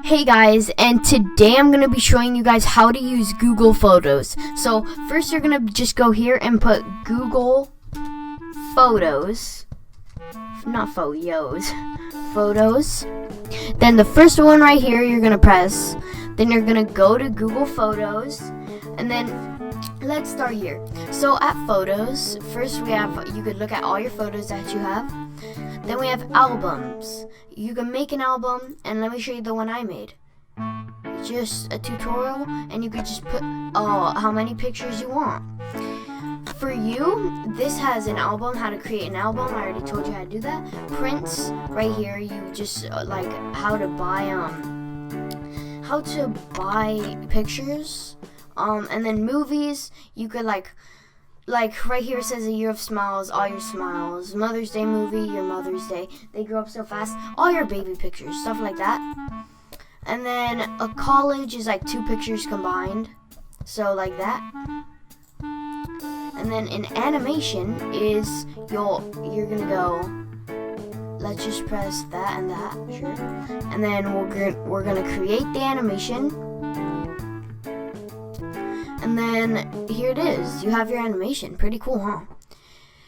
Hey guys, and today I'm going to be showing you guys how to use Google Photos. So first you're going to just go here and put Google Photos, not Photos, Photos. Then the first one right here you're going to press. Then you're going to go to Google Photos, and then let's start here. So at Photos, first you could look at all your photos that you have. Then we have albums. You can make an album, and let me show you the one I made. It's just a tutorial, and you could just put how many pictures you want. For you, this has an album, how to create an album. I already told you how to do that. Prints, right here, you just like how to buy pictures. And then movies, you could like right here it says A Year of Smiles, all your smiles. Mother's Day movie, your Mother's Day. They grow up so fast. All your baby pictures, stuff like that. And then a college is like 2 pictures combined. So like that. And then an animation is you're gonna go, let's just press that and that, sure. And then we're gonna create the animation. And then here it is. You have your animation. Pretty cool, huh?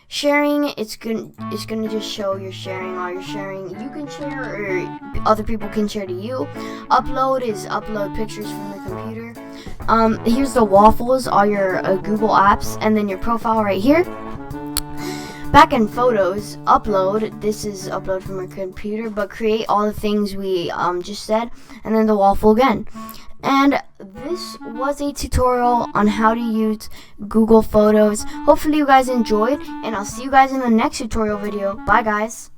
Sharing, it's gonna just show you're sharing all your sharing. You can share, or other people can share to you. Upload is upload pictures from the computer. Here's the waffles, all your Google apps, and then your profile right here. Back in Photos, upload. This is upload from your computer, but create all the things we just said, and then the waffle again. And this was a tutorial on how to use Google Photos. Hopefully you guys enjoyed, and I'll see you guys in the next tutorial video. Bye guys.